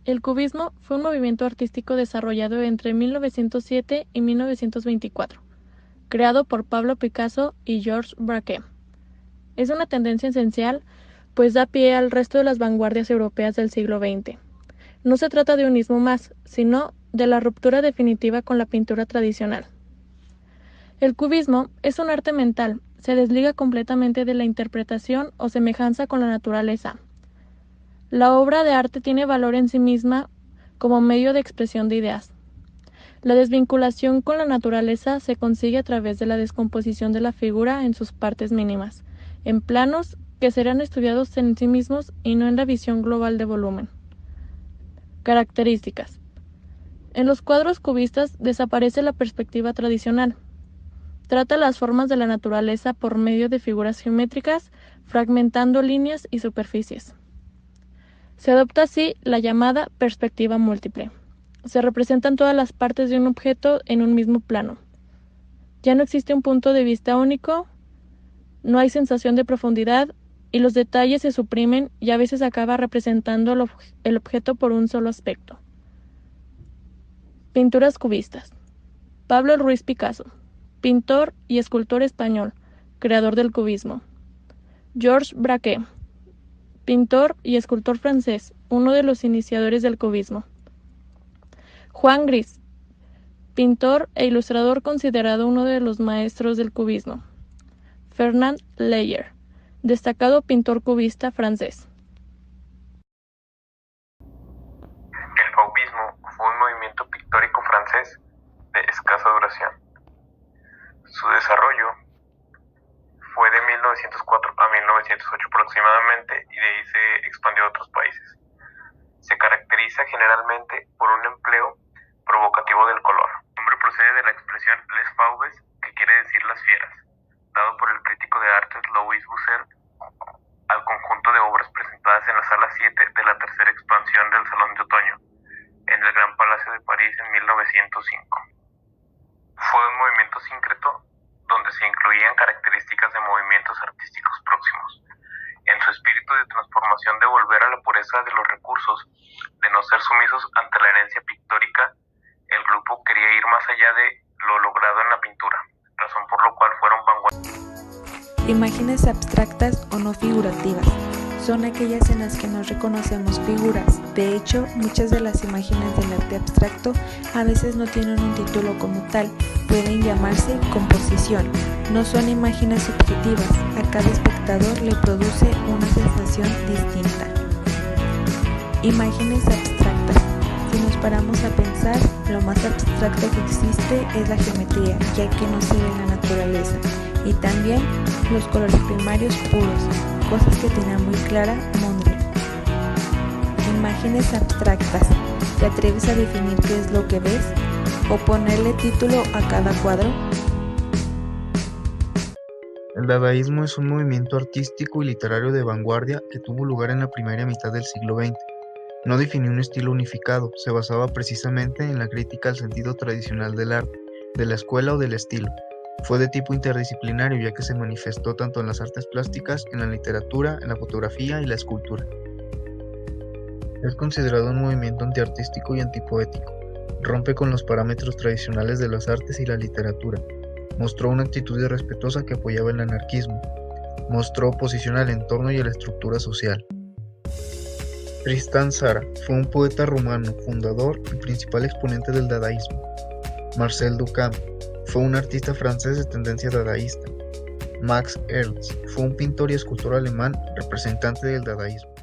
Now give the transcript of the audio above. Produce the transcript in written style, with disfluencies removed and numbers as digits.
El cubismo fue un movimiento artístico desarrollado entre 1907 y 1924, creado por Pablo Picasso y Georges Braque. Es una tendencia esencial, pues da pie al resto de las vanguardias europeas del siglo XX. No se trata de un ismo más, sino de la ruptura definitiva con la pintura tradicional. El cubismo es un arte mental, se desliga completamente de la interpretación o semejanza con la naturaleza. La obra de arte tiene valor en sí misma como medio de expresión de ideas. La desvinculación con la naturaleza se consigue a través de la descomposición de la figura en sus partes mínimas, en planos que serán estudiados en sí mismos y no en la visión global de volumen. Características. En los cuadros cubistas desaparece la perspectiva tradicional. Trata las formas de la naturaleza por medio de figuras geométricas, fragmentando líneas y superficies. Se adopta así la llamada perspectiva múltiple. Se representan todas las partes de un objeto en un mismo plano. Ya no existe un punto de vista único, no hay sensación de profundidad y los detalles se suprimen y a veces acaba representando el objeto por un solo aspecto. Pinturas cubistas. Pablo Ruiz Picasso, pintor y escultor español, creador del cubismo. Georges Braque, pintor y escultor francés, uno de los iniciadores del cubismo. Juan Gris, pintor e ilustrador considerado uno de los maestros del cubismo. Fernand Leyer, destacado pintor cubista francés. El fauvismo fue un movimiento pictórico francés de escasa duración. Su desarrollo fue de 1904 a 1908 aproximadamente y de ahí se expandió a otros países. Se caracteriza generalmente por un empleo provocativo del color. El nombre procede de la expresión les fauves, que quiere decir las fieras, dado por el crítico de artes Louis Busser al conjunto de obras presentadas en la sala 7 de la tercera expansión del Salón de Otoño, en el Gran Palacio de París en 1905. Fue un movimiento síncreto donde se incluían características de movimientos artísticos próximos. En su espíritu de transformación de volver a la pureza de los recursos, de no ser sumisos ante la herencia pictórica, el grupo quería ir más allá de lo logrado en la pintura, razón por lo cual fueron vanguardistas. Imágenes abstractas o no figurativas son aquellas en las que nos reconocemos figuras. De hecho, muchas de las imágenes del arte abstracto a veces no tienen un título como tal, pueden llamarse composición. No son imágenes subjetivas, a cada espectador le produce una sensación distinta. Imágenes abstractas. Si nos paramos a pensar, lo más abstracto que existe es la geometría, ya que no se ve en la naturaleza, y también los colores primarios puros, cosas que tenía muy clara Mondrian. Imágenes abstractas. ¿Te atreves a definir qué es lo que ves? ¿O ponerle título a cada cuadro? El dadaísmo es un movimiento artístico y literario de vanguardia que tuvo lugar en la primera mitad del siglo XX. No definió un estilo unificado, se basaba precisamente en la crítica al sentido tradicional del arte, de la escuela o del estilo. Fue de tipo interdisciplinario ya que se manifestó tanto en las artes plásticas, en la literatura, en la fotografía y la escultura. Es considerado un movimiento antiartístico y antipoético. Rompe con los parámetros tradicionales de las artes y la literatura. Mostró una actitud irrespetuosa que apoyaba el anarquismo. Mostró oposición al entorno y a la estructura social. Tristan Tzara fue un poeta rumano, fundador y principal exponente del dadaísmo. Marcel Duchamp fue un artista francés de tendencia dadaísta. Max Ernst fue un pintor y escultor alemán representante del dadaísmo.